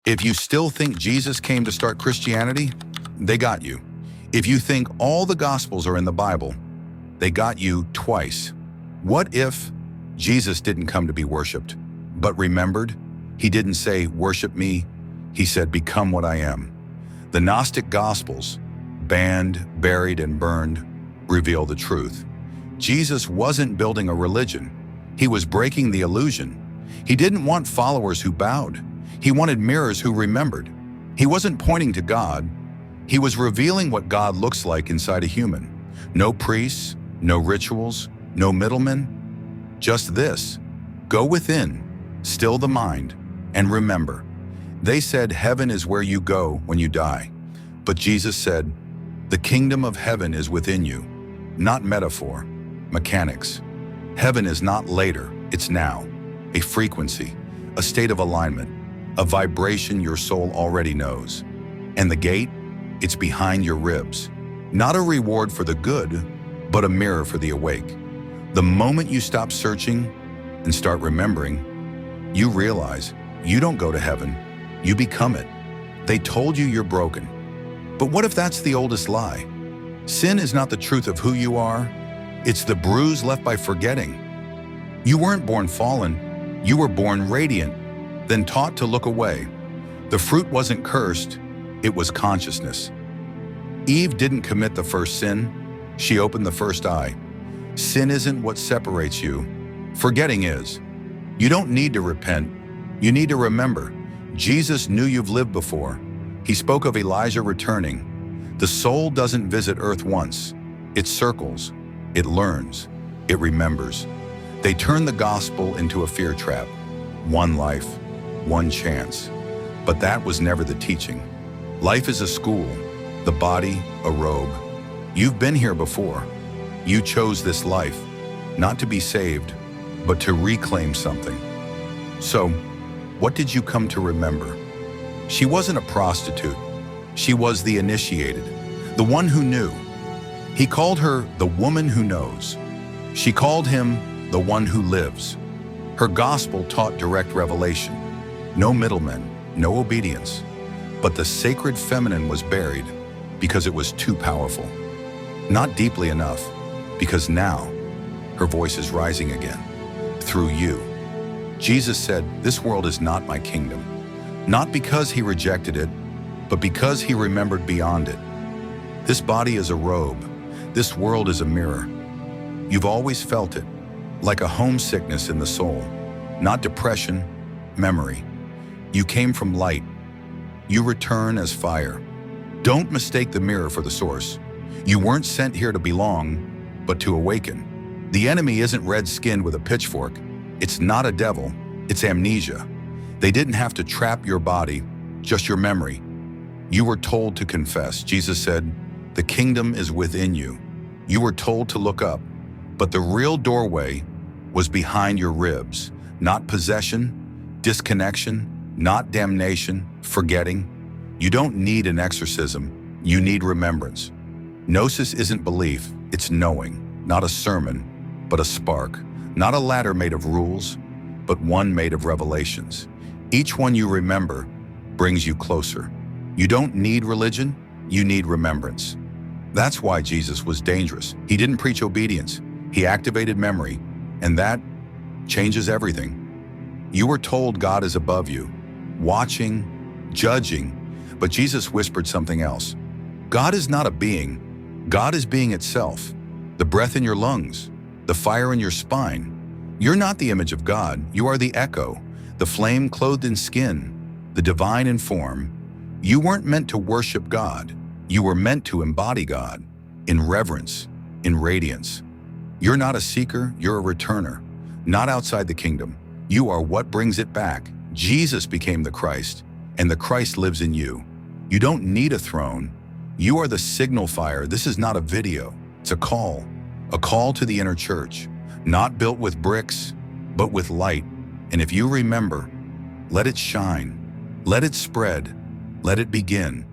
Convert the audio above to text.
If you still think Jesus came to start Christianity, they got you. If you think all the Gospels are in the Bible, they got you twice. What if Jesus didn't come to be worshipped, but remembered? He didn't say, "Worship me." He said, "Become what I am." The Gnostic Gospels, banned, buried, and burned, reveal the truth. Jesus wasn't building a religion. He was breaking the illusion. He didn't want followers who bowed. He wanted mirrors who remembered. He wasn't pointing to God. He was revealing what God looks like inside a human. No priests, no rituals, no middlemen. Just this: go within, still the mind, and remember. They said heaven is where you go when you die. But Jesus said, the kingdom of heaven is within you. Not metaphor, mechanics. Heaven is not later, it's now. A frequency, a state of alignment, a vibration your soul already knows. And the gate? It's behind your ribs. Not a reward for the good, but a mirror for the awake. The moment you stop searching and start remembering, you realize you don't go to heaven, you become it. They told you you're broken. But what if that's the oldest lie? Sin is not the truth of who you are, it's the bruise left by forgetting. You weren't born fallen, you were born radiant, then taught to look away. The fruit wasn't cursed, it was consciousness. Eve didn't commit the first sin, she opened the first eye. Sin isn't what separates you, forgetting is. You don't need to repent, you need to remember. Jesus knew you've lived before. He spoke of Elijah returning. The soul doesn't visit earth once. It circles, it learns, it remembers. They turned the gospel into a fear trap. One life, one chance. But that was never the teaching. Life is a school, the body a robe. You've been here before. You chose this life, not to be saved, but to reclaim something. So, what did you come to remember? She wasn't a prostitute. She was the initiated, the one who knew. He called her the woman who knows. She called him the one who lives. Her gospel taught direct revelation. No middlemen, no obedience. But the sacred feminine was buried because it was too powerful. Not deeply enough, because now her voice is rising again, through you. Jesus said, this world is not my kingdom. Not because he rejected it, but because he remembered beyond it. This body is a robe. This world is a mirror. You've always felt it, like a homesickness in the soul. Not depression, memory. You came from light. You return as fire. Don't mistake the mirror for the source. You weren't sent here to belong, but to awaken. The enemy isn't red-skinned with a pitchfork. It's not a devil, it's amnesia. They didn't have to trap your body, just your memory. You were told to confess. Jesus said, the kingdom is within you. You were told to look up, but the real doorway was behind your ribs. Not possession, disconnection, not damnation, forgetting. You don't need an exorcism, you need remembrance. Gnosis isn't belief, it's knowing. Not a sermon, but a spark. Not a ladder made of rules, but one made of revelations. Each one you remember brings you closer. You don't need religion, you need remembrance. That's why Jesus was dangerous. He didn't preach obedience, he activated memory, and that changes everything. You were told God is above you, watching, judging, but Jesus whispered something else. God is not a being, God is being itself. The breath in your lungs, the fire in your spine. You're not the image of God, you are the echo, the flame clothed in skin, the divine in form. You weren't meant to worship God, you were meant to embody God, in reverence, in radiance. You're not a seeker, you're a returner, not outside the kingdom. You are what brings it back. Jesus became the Christ, and the Christ lives in you. You don't need a throne, you are the signal fire. This is not a video, it's a call to the inner church. Not built with bricks, but with light. And if you remember, let it shine, let it spread, let it begin.